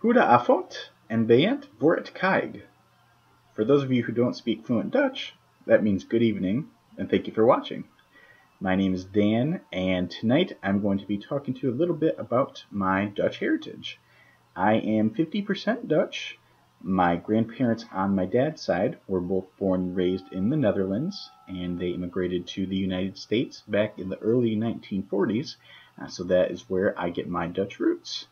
Goedenavond en bedankt voor het kijken. For those of you who don't speak fluent Dutch, that means good evening, and thank you for watching. My name is Dan, and tonight I'm going to be talking to you a little bit about my Dutch heritage. I am 50% Dutch. My grandparents on my dad's side were both born and raised in the Netherlands, and they immigrated to the United States back in the early 1940s, so that is where I get my Dutch roots.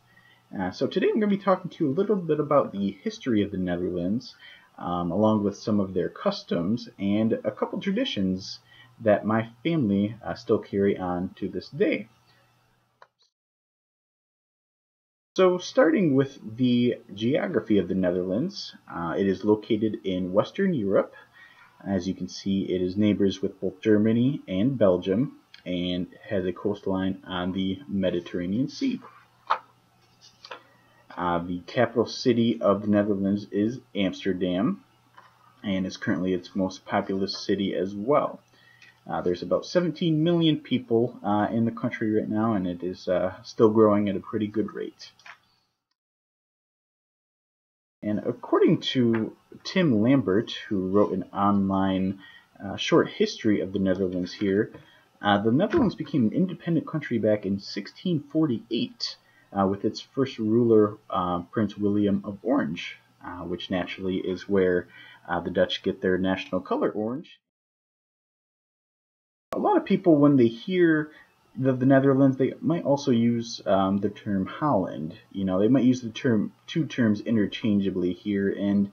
So today I'm going to be talking to you a little bit about the history of the Netherlands, along with some of their customs and a couple traditions that my family still carry on to this day. So starting with the geography of the Netherlands, it is located in Western Europe. As you can see, it is neighbors with both Germany and Belgium, and has a coastline on the Mediterranean Sea. The capital city of the Netherlands is Amsterdam, and is currently its most populous city as well. There's about 17 million people in the country right now, and it is still growing at a pretty good rate. And according to Tim Lambert, who wrote an online short history of the Netherlands here, the Netherlands became an independent country back in 1648 with its first ruler, Prince William of Orange, which naturally is where the Dutch get their national color orange. A lot of people, when they hear the Netherlands, they might also use the term Holland. You know, they might use the two terms interchangeably here, and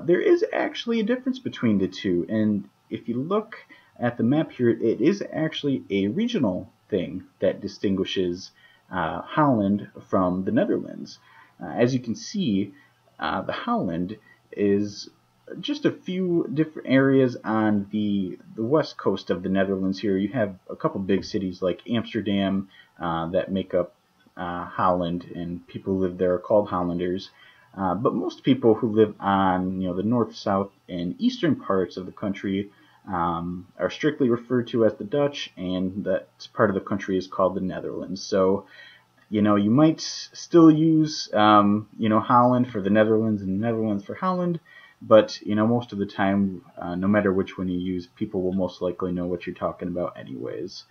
there is actually a difference between the two. And if you look at the map here, it is actually a regional thing that distinguishes Holland from the Netherlands. As you can see, the Holland is just a few different areas on the west coast of the Netherlands here. You have a couple big cities like Amsterdam that make up Holland, and people who live there are called Hollanders. But most people who live on the north, south, and eastern parts of the country are strictly referred to as the Dutch, and that part of the country is called the Netherlands. So, you might still use, Holland for the Netherlands and the Netherlands for Holland, but, most of the time, no matter which one you use, people will most likely know what you're talking about anyways.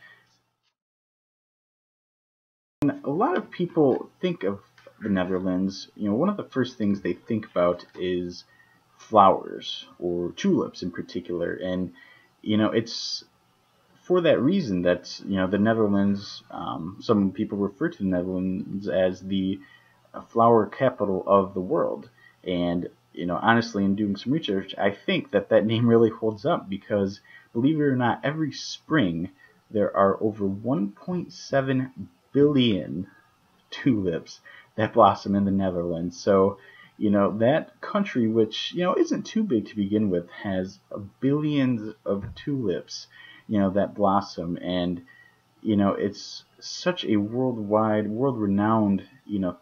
And a lot of people think of the Netherlands, one of the first things they think about is flowers, or tulips in particular, and it's for that reason that the Netherlands, some people refer to the Netherlands as the flower capital of the world. And honestly, in doing some research, I think that name really holds up, because believe it or not, every spring there are over 1.7 billion tulips that blossom in the Netherlands. So, that country, which, isn't too big to begin with, has billions of tulips, that blossom. And, it's such a worldwide, world-renowned,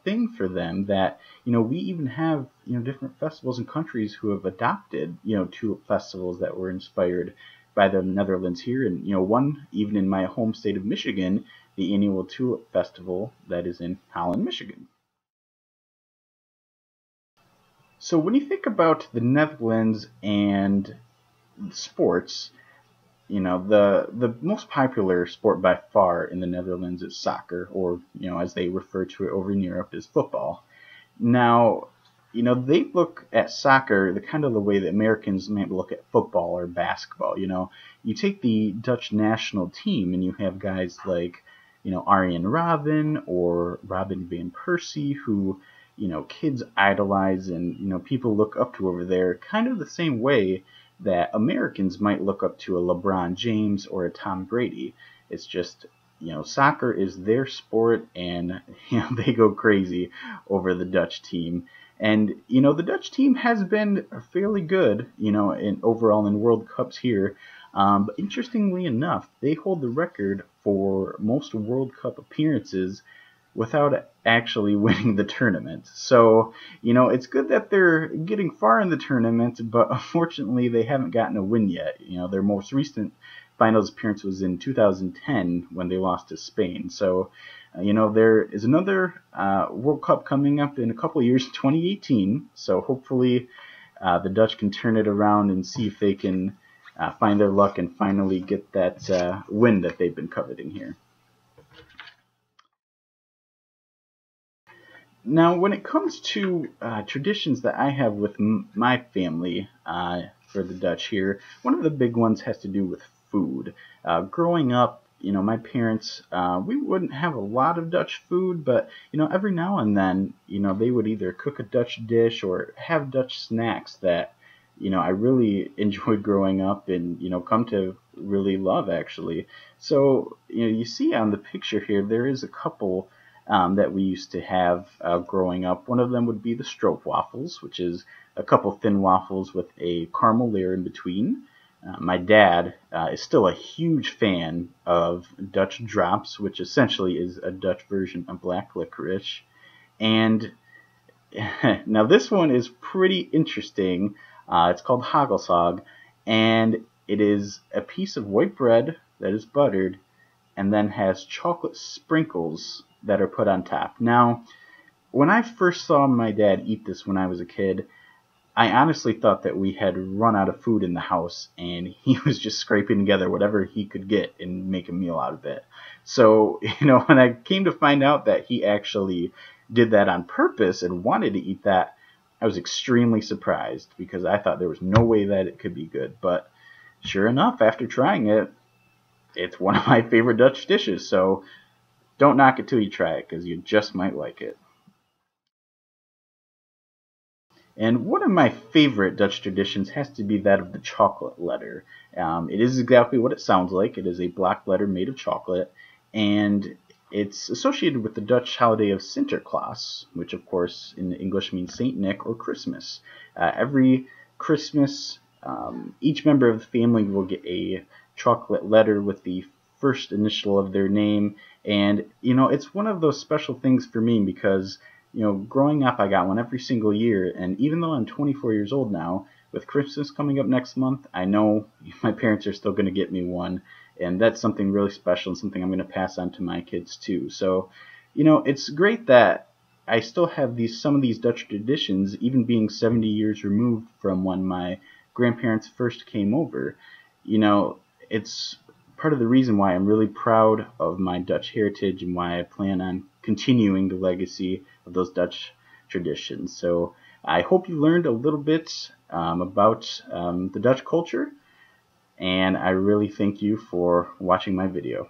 thing for them that, we even have, different festivals and countries who have adopted, tulip festivals that were inspired by the Netherlands here. And, one even in my home state of Michigan, the annual Tulip Festival that is in Holland, Michigan. So when you think about the Netherlands and sports, the most popular sport by far in the Netherlands is soccer, or, as they refer to it over in Europe, is football. Now, they look at soccer the kind of the way that Americans might look at football or basketball. You take the Dutch national team and you have guys like, Arjen Robben or Robin van Persie, who, kids idolize and, people look up to over there, kind of the same way that Americans might look up to a LeBron James or a Tom Brady. It's just, soccer is their sport, and, they go crazy over the Dutch team. And, the Dutch team has been fairly good, overall in World Cups here. But interestingly enough, they hold the record for most World Cup appearances without actually winning the tournament. So, it's good that they're getting far in the tournament, but unfortunately they haven't gotten a win yet. Their most recent finals appearance was in 2010 when they lost to Spain. So, there is another World Cup coming up in a couple of years, 2018. So hopefully the Dutch can turn it around and see if they can find their luck and finally get that win that they've been coveting here. Now, when it comes to traditions that I have with my family for the Dutch here, one of the big ones has to do with food. Growing up, my parents, we wouldn't have a lot of Dutch food, but, every now and then, they would either cook a Dutch dish or have Dutch snacks that, I really enjoyed growing up and, come to really love actually. So, you see on the picture here, there is a couple that we used to have growing up. One of them would be the stroopwafels, which is a couple thin waffles with a caramel layer in between. My dad is still a huge fan of Dutch drops, which essentially is a Dutch version of black licorice. And now this one is pretty interesting. It's called hagelsag, and it is a piece of white bread that is buttered and then has chocolate sprinkles that are put on top. Now, when I first saw my dad eat this when I was a kid, I honestly thought that we had run out of food in the house and he was just scraping together whatever he could get and make a meal out of it. So, when I came to find out that he actually did that on purpose and wanted to eat that, I was extremely surprised because I thought there was no way that it could be good. But sure enough, after trying it, it's one of my favorite Dutch dishes. So don't knock it till you try it because you just might like it. And one of my favorite Dutch traditions has to be that of the chocolate letter. It is exactly what it sounds like. It is a black letter made of chocolate, and it's associated with the Dutch holiday of Sinterklaas, which of course in English means Saint Nick or Christmas. Every Christmas, each member of the family will get a chocolate letter with the first initial of their name, and it's one of those special things for me because growing up, I got one every single year, and even though I'm 24 years old now, with Christmas coming up next month, I know my parents are still going to get me one, and that's something really special and something I'm going to pass on to my kids too. So, it's great that I still have some of these Dutch traditions, even being 70 years removed from when my grandparents first came over. It's part of the reason why I'm really proud of my Dutch heritage and why I plan on continuing the legacy of those Dutch traditions. So I hope you learned a little bit about the Dutch culture, and I really thank you for watching my video.